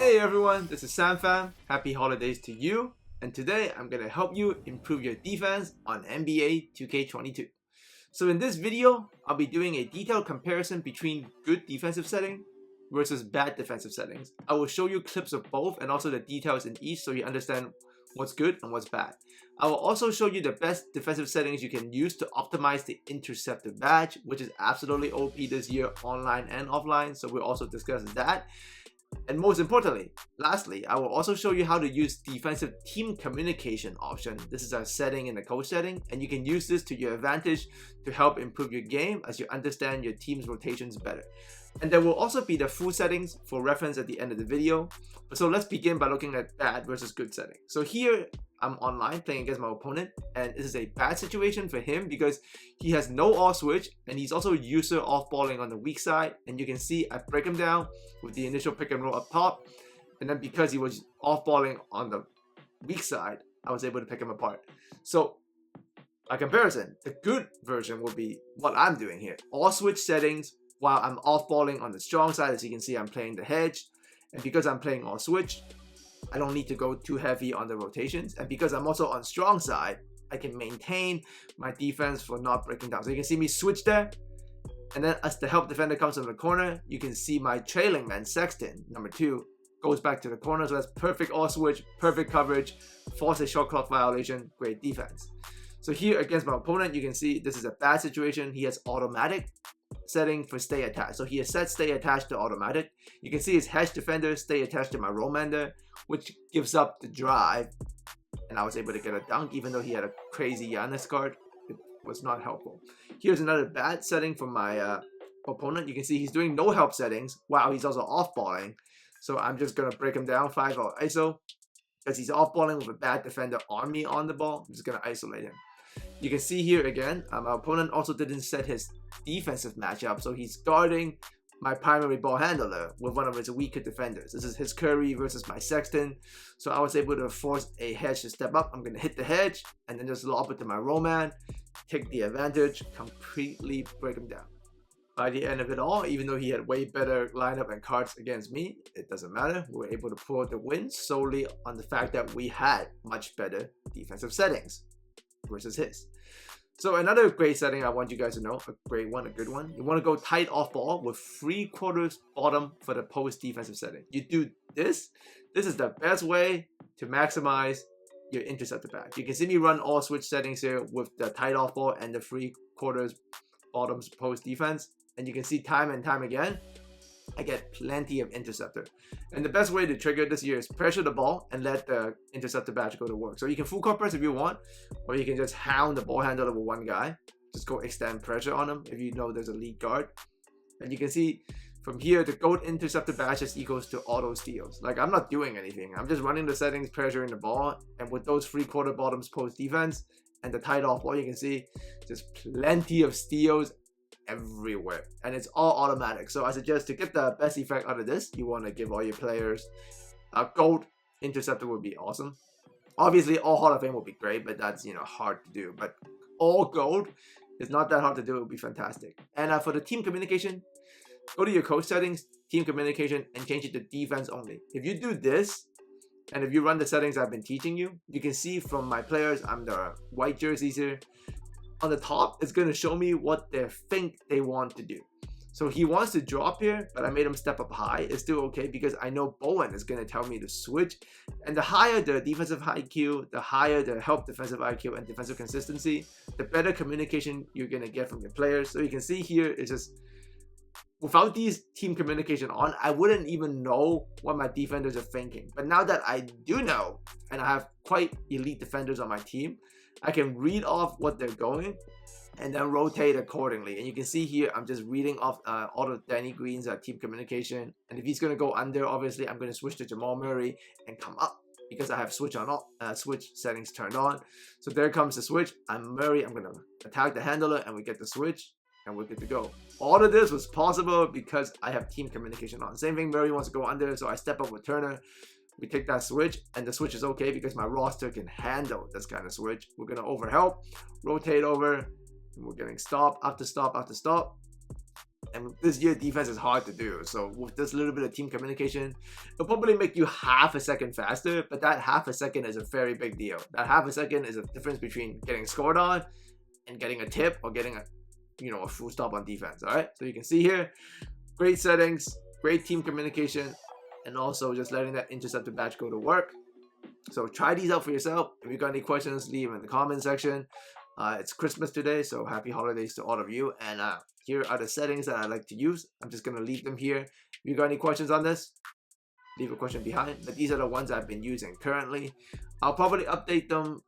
Hey everyone, this is SamFam. Happy holidays to you. And today I'm going to help you improve your defense on NBA 2K22. So in this video, I'll be doing a detailed comparison between good defensive setting versus bad defensive settings. I will show you clips of both and also the details in each so you understand what's good and what's bad. I will also show you the best defensive settings you can use to optimize the interceptor badge, which is absolutely OP this year online and offline, so we'll also discuss that. And most importantly, lastly, I will also show you how to use defensive team communication option. This is a setting in the coach setting, and you can use this to your advantage to help improve your game as you understand your team's rotations better. And there will also be the full settings for reference at the end of the video. So let's begin by looking at bad versus good setting. So here I'm online playing against my opponent, and this is a bad situation for him because he has no off switch and he's also user off balling on the weak side. And you can see I break him down with the initial pick and roll up top, and then because he was off balling on the weak side, I was able to pick him apart. So by comparison, the good version would be what I'm doing here. All switch settings while I'm off balling on the strong side. As you can see, I'm playing the hedge, and because I'm playing all switch, I don't need to go too heavy on the rotations. And because I'm also on strong side, I can maintain my defense for not breaking down. So you can see me switch there. And then as the help defender comes from the corner, you can see my trailing man, Sexton, number 2, goes back to the corner. So that's perfect all switch, perfect coverage, force a shot clock violation, great defense. So here against my opponent, you can see this is a bad situation. He has automatic setting for stay attached. So he has set stay attached to automatic. You can see his hedge defender stay attached to my Romander, which gives up the drive, and I was able to get a dunk even though he had a crazy Giannis card. It was not helpful. Here's another bad setting for my opponent. You can see he's doing no help settings. Wow, he's also off balling. So I'm just gonna break him down 5-out ISO because he's off balling with a bad defender on me on the ball. I'm just gonna isolate him. You can see here again, my opponent also didn't set his defensive matchup, so he's guarding my primary ball handler with one of his weaker defenders. This is his Curry versus my Sexton, so I was able to force a hedge to step up. I'm going to hit the hedge and then just lob it to my Roman, take the advantage, completely break him down. By the end of it all, even though he had way better lineup and cards against me, it doesn't matter. We were able to pull the win solely on the fact that we had much better defensive settings versus his. So another great setting I want you guys to know, a great one, a good one. You want to go tight off ball with 3/4 bottom for the post defensive setting. You do this. This is the best way to maximize your interceptor badge. You can see me run all switch settings here with the tight off ball and the 3/4 bottoms post defense. And you can see time and time again, I get plenty of interceptor. And the best way to trigger this here is pressure the ball and let the interceptor badge go to work. So you can full court press if you want, or you can just hound the ball handler with one guy. Just go extend pressure on him if you know there's a lead guard. And you can see from here, the gold interceptor badge just equals to auto steals. Like, I'm not doing anything. I'm just running the settings, pressuring the ball. And with those 3/4 bottoms post defense and the tight off ball, you can see just plenty of steals everywhere, and it's all automatic. So I suggest to get the best effect out of this, you want to give all your players a gold interceptor would be awesome. Obviously all Hall of Fame would be great, but that's hard to do. But all gold is not that hard to do. It would be fantastic. And for the team communication, go to your coach settings, team communication, and change it to defense only. If you do this, and if you run the settings I've been teaching you, you can see from my players, I'm the white jerseys here. On the top, it's going to show me what they think they want to do. So he wants to drop here, but I made him step up high. It's still okay because I know Bowen is going to tell me to switch. And the higher the defensive IQ, the higher the help defensive IQ and defensive consistency, the better communication you're going to get from your players. So you can see here, it's just, without these team communication on, I wouldn't even know what my defenders are thinking. But now that I do know, and I have quite elite defenders on my team, I can read off what they're going and then rotate accordingly. And you can see here, I'm just reading off all of Danny Green's team communication. And if he's going to go under, obviously, I'm going to switch to Jamal Murray and come up because I have switch on switch settings turned on. So there comes the switch. I'm Murray. I'm going to attack the handler and we get the switch and we're good to go. All of this was possible because I have team communication on. Same thing, Murray wants to go under, so I step up with Turner. We take that switch, and the switch is okay because my roster can handle this kind of switch. We're going to overhelp, rotate over, and we're getting stop after stop after stop. And this year, defense is hard to do. So with this little bit of team communication, it'll probably make you half a second faster. But that half a second is a very big deal. That half a second is a difference between getting scored on and getting a tip or getting a full stop on defense. All right. So you can see here, great settings, great team communication, and also just letting that interceptor batch go to work. So try these out for yourself. If you got any questions, leave them in the comment section. It's Christmas today, so happy holidays to all of you. And here are the settings that I like to use. I'm just going to leave them here. If you got any questions on this, leave a question behind. But these are the ones I've been using currently. I'll probably update them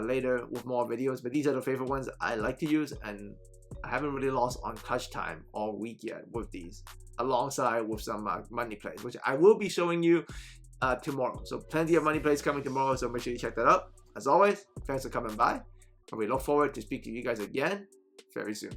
later with more videos, but these are the favorite ones I like to use, and I haven't really lost on clutch time all week yet with these, alongside with some money plays, which I will be showing you tomorrow. So plenty of money plays coming tomorrow, so make sure you check that out. As always, thanks for coming by, and we look forward to speaking to you guys again very soon.